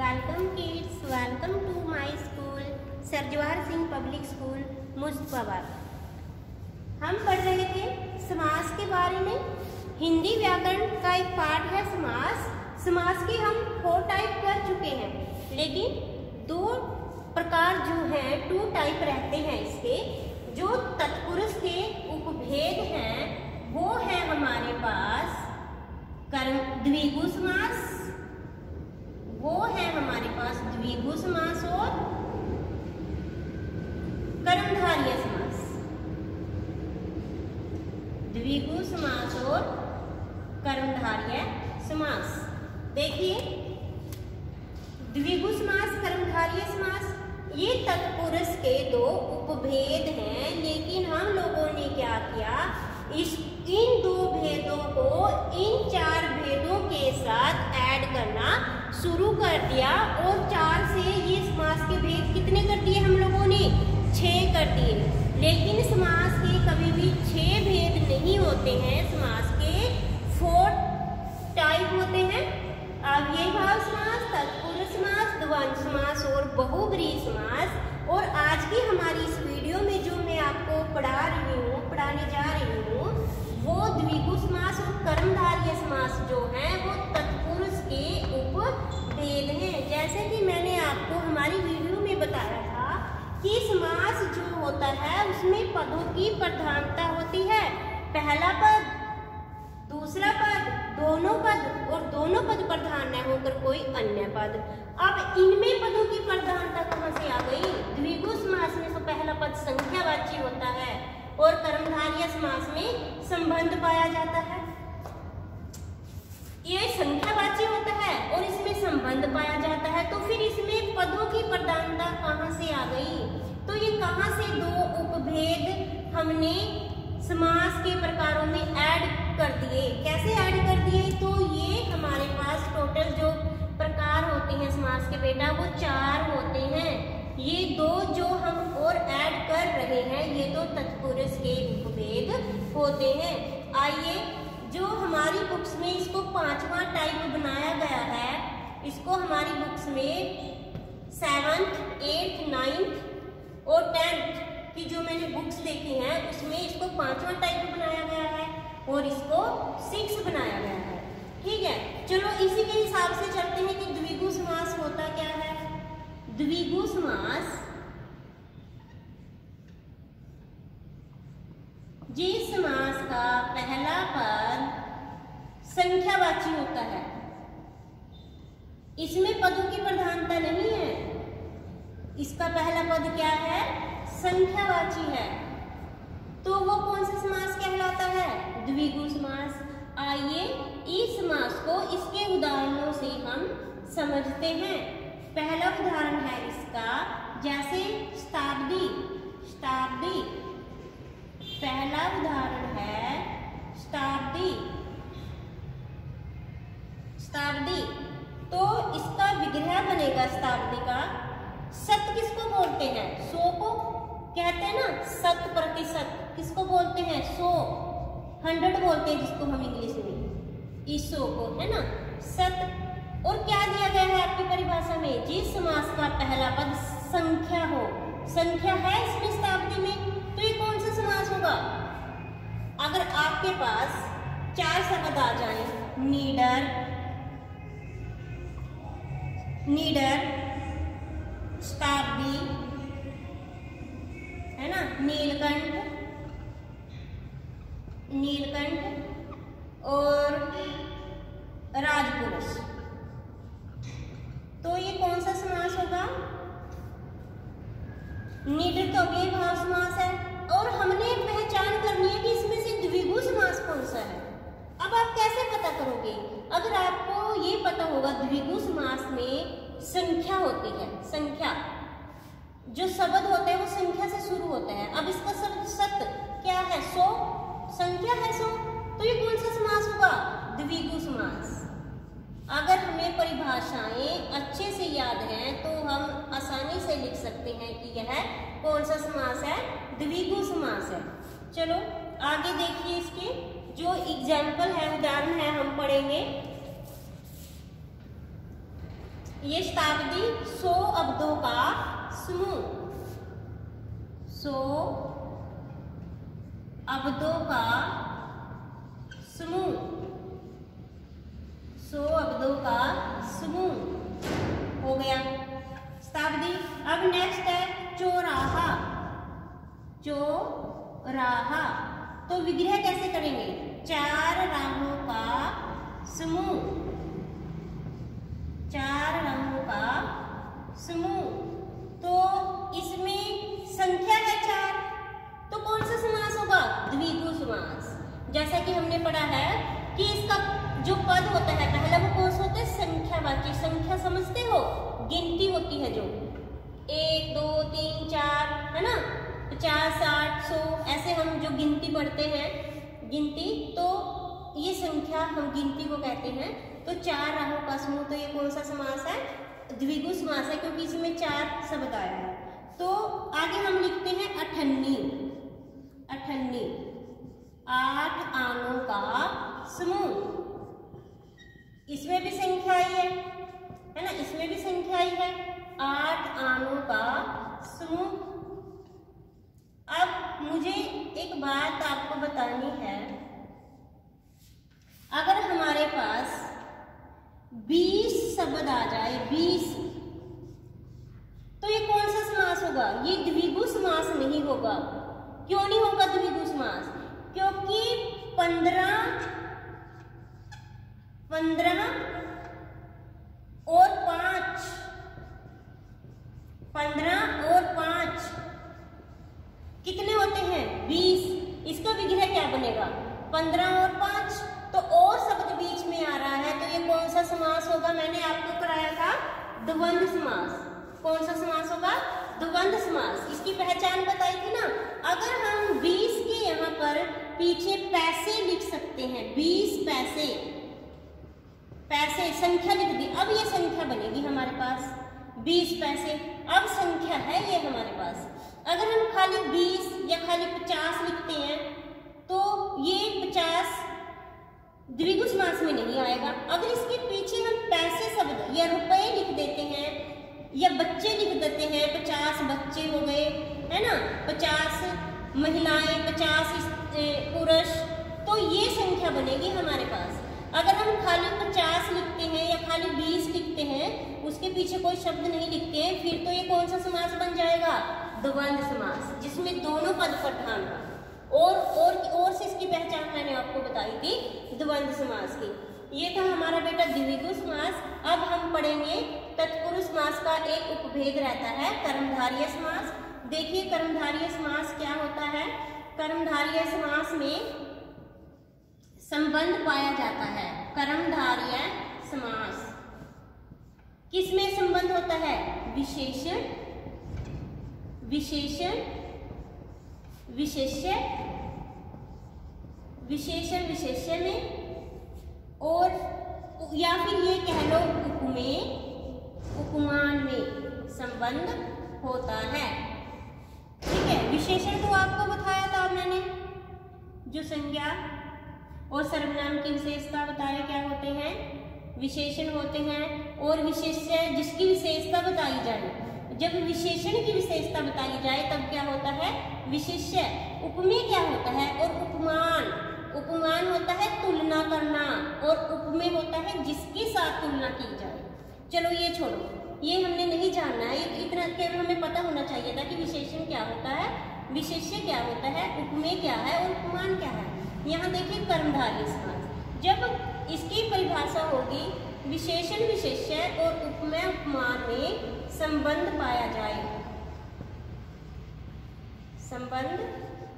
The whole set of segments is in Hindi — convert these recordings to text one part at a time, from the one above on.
Welcome kids, welcome to my school Sarjwar Singh public school Muzaffarabad. हम पढ़ रहे थे समास के बारे में। हिंदी व्याकरण का एक पार्ट है समास। समास के हम 4 टाइप कर चुके हैं, लेकिन 2 प्रकार जो हैं 2 टाइप रहते हैं इसके। जो तत्पुरुष के उपभेद हैं वो है हमारे पास द्विगु समास, वो है हमारे पास द्विगु समास और कर्मधारय समास। द्विगु समास और कर्मधारय समास। देखिए, द्विगु समास, कर्मधारय समास, ये तत्पुरुष के 2 उपभेद हैं, लेकिन हम लोगों ने क्या किया, इन 2 भेदों को इन 4 भेदों के साथ ऐड करना शुरू कर दिया और 4 से ये समास के भेद कितने कर दिए हम लोगों ने? 6 कर दिए। लेकिन समास के कभी भी 6 भेद नहीं होते हैं। समास के 4 टाइप होते हैं। अव्ययीभाव समास, तत्पुरुष समास, द्वंद्व समास और बहुब्रीहि समास। और आज की हमारी इस वीडियो में जो मैं आपको पढ़ाने जा रही हूँ, वो द्विगु समास और कर्मधारय समास जो है वो तत्पुरुष के उपभेद हैं। जैसे कि मैंने आपको हमारी वीडियो में बताया था कि समास जो होता है उसमें पदों की प्रधानता होती है। पहला पद, दूसरा पद, दोनों पद और दोनों पद प्रधान न होकर कोई अन्य पद। अब इनमें पदों की प्रधानता कहाँ से आ गई? द्विगु समास में तो पहला पद संख्यावाची होता है और कर्मधारय समास में संबंध पाया जाता है। ये संख्यावाची होता है और इसमें संबंध पाया जाता है, तो फिर इसमें पदों की प्रधानता कहाँ से आ गई? तो ये कहाँ से 2 उपभेद हमने समास के प्रकारों में ऐड कर दिए? कैसे ऐड कर दिए? तो ये हमारे पास टोटल जो प्रकार होते हैं समास के बेटा वो 4 होते हैं। ये 2 जो हम और ऐड कर रहे हैं ये 2 तत्पुरुष के उपभेद होते हैं। आइए, जो हमारी बुक्स में इसको 5वां टाइप बनाया गया है, इसको हमारी बुक्स में 7th, 8th, 9th और 10th की जो मैंने बुक्स देखी हैं उसमें इसको 5वां टाइप बनाया गया है और इसको 6 बनाया गया है। ठीक है, चलो इसी के हिसाब से चलते हैं कि द्विगु समास होता क्या है। द्विगु समास जिस समास का पहला पद संख्यावाची होता है, इसमें पदों की प्रधानता नहीं है। इसका पहला पद क्या है? संख्यावाची है, तो वो कौन सा समास कहलाता है? द्विगु समास। आइए इस समास को इसके उदाहरणों से हम समझते हैं। पहला उदाहरण है इसका, जैसे शताब्दी। शताब्दी पहला उदाहरण है शताब्दी। शताब्दी, तो इसका विग्रह बनेगा शताब्दी का। शत किसको बोलते हैं? 100 को कहते हैं ना, 100%। किसको बोलते हैं? 100, 100 बोलते हैं जिसको हम इंग्लिश में, इस 100 को, है ना, शत। और क्या दिया गया है आपकी परिभाषा में? जिस समास का पहला पद संख्या हो। संख्या है इसमें शताब्दी में, तो ये कौन सा समास होगा? अगर आपके पास 4 शब्द आ जाए, नीडर, शताब्दी, है ना, नीलकंठ और राजपुरुष, तो ये कौन सा समास होगा? नीडर तो अव्ययीभाव समास है और हमने पहचान करनी है कि इसमें से द्विगु समास कौन सा है। अब आप कैसे पता करोगे? अगर आपको ये पता होगा द्विगु समास में संख्या होती है, संख्या, जो शब्द होता है वो संख्या से शुरू होता है। अब इसका शब्द सत क्या है? 100, संख्या है 100, तो ये कौन सा समास होगा? द्विगु समास। अगर हमें परिभाषाएं अच्छे से याद हैं तो हम आसानी से लिख सकते हैं कि यह कौन सा समास है? द्विगु समास है। चलो आगे देखिए, इसके जो एग्जाम्पल है, उदाहरण है, हम पढ़ेंगे। ये शताब्दी 100 अब्दों का समूह, 100 अब्दों का समूह, 100 अब्दों का समूह हो गया शताब्दी। अब नेक्स्ट है चौराहा, चौराहा। तो विग्रह कैसे करेंगे? 4 राहों का समूह, 4 राहों का समूह। तो इसमें संख्या है 4, तो कौन सा समास होगा? द्विगु समास। जैसा कि हमने पढ़ा है कि इसका जो पद होता है पहला, वो कौन सा होता है? संख्यावाची। संख्या समझते हो? गिनती होती है जो 1 2 3 4 है ना, 50 60 100 ऐसे हम जो गिनती पढ़ते हैं, गिनती, तो ये संख्या हम गिनती को कहते हैं। तो 4 राहों का समूह, तो ये कौन सा समास है? द्विगु समास है, क्योंकि इसमें 4 शब्द आया है। तो आगे हम लिखते हैं अठन्नी, अठन्नी, 8 आनों का समूह। इसमें भी संख्या आई है ना, इसमें भी संख्या आई है, 8 आनों का समूह। अब मुझे एक बात आपको बतानी है, अगर हमारे पास 20 शब्द आ जाए, 20, तो ये कौन सा समास होगा? ये द्विगु समास नहीं होगा। क्यों नहीं होगा द्विगु समास? क्योंकि 15 और 5, 15 और 5 कितने होते हैं? 20। इसका विग्रह क्या बनेगा? 15 और 5। तो और शब्द बीच में आ रहा है, तो ये कौन सा समास होगा? मैंने आपको कराया था द्वंद्व समास। कौन सा समास होगा? द्वंद्व समास। इसकी पहचान बताई थी ना। अगर हम 20 के यहाँ पर पीछे पैसे लिख सकते हैं, 20 पैसे, पैसे संख्या लिख दी, अब ये संख्या बनेगी हमारे पास 20 पैसे। अब संख्या है ये हमारे पास। अगर हम खाली 20 या खाली 50 लिखते हैं, तो ये 50 द्विगु समास में नहीं आएगा। अगर इसके पीछे हम पैसे शब्द या रुपए लिख देते हैं या बच्चे लिख देते हैं, 50 बच्चे हो गए, है ना, 50 महिलाएं, 50 पुरुष, तो ये संख्या बनेगी हमारे पास। अगर हम खाली 50 लिखते हैं या खाली 20 लिखते हैं, उसके पीछे कोई शब्द नहीं लिखते हैं, फिर तो ये कौन सा समास बन जाएगा? द्वंद्व समास, जिसमें दोनों पद प्रधान हो। और से इसकी पहचान मैंने आपको बताई थी द्वंद्व समास की। ये था हमारा बेटा द्विगु समास। अब हम पढ़ेंगे तत्पुरुष समास का एक उपभेद रहता है, कर्मधारय समास। देखिए कर्मधारय समास क्या होता है। कर्मधारय समास में संबंध पाया जाता है। कर्मधारय समास किसमें संबंध होता है? विशेषण, विशेषण, विशेष्य, विशेषण विशेष्य में, और या फिर ये कह लो उपमेय, उपमान में संबंध होता है। ठीक है, विशेषण तो आपको बताया था मैंने, जो संज्ञा और सर्वनाम की विशेषता बताया क्या होते हैं? विशेषण होते हैं। और विशेष्य जिसकी विशेषता बताई जाए, जब विशेषण की विशेषता बताई जाए तब क्या होता है? विशेष्य। उपमेय क्या होता है? और उपमान, उपमान होता है तुलना करना, और उपमेय होता है जिसके साथ तुलना की जाए। चलो ये छोड़ो, ये हमने नहीं जानना है, इतना केवल हमें पता होना चाहिए था कि विशेषण क्या होता है, विशेष्य क्या होता है, उपमेय क्या है और उपमान क्या है। यहाँ देखिए कर्मधारय समास, जब इसकी परिभाषा होगी विशेषण विशेष्य और उपमेय उपमान में संबंध पाया जाए, संबंध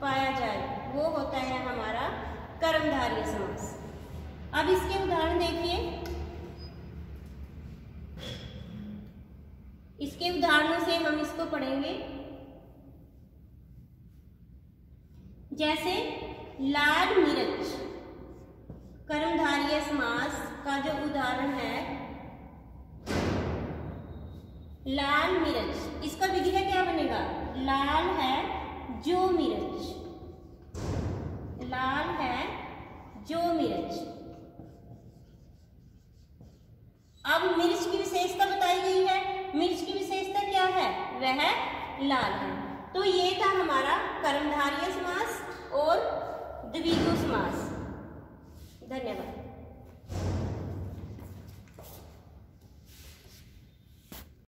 पाया जाए, वो होता है हमारा कर्मधारय समास। अब इसके उदाहरण देखिए, इसके उदाहरणों से हम इसको पढ़ेंगे। जैसे लाल मिर्च, कर्मधारय समास का जो उदाहरण है लाल मिर्च, इसका विग्रह क्या बनेगा? लाल है जो मिर्च, लाल है जो मिर्च। अब मिर्च की विशेषता बताई है? लाल है। तो ये था हमारा कर्मधारय समास और द्विगु समास। धन्यवाद।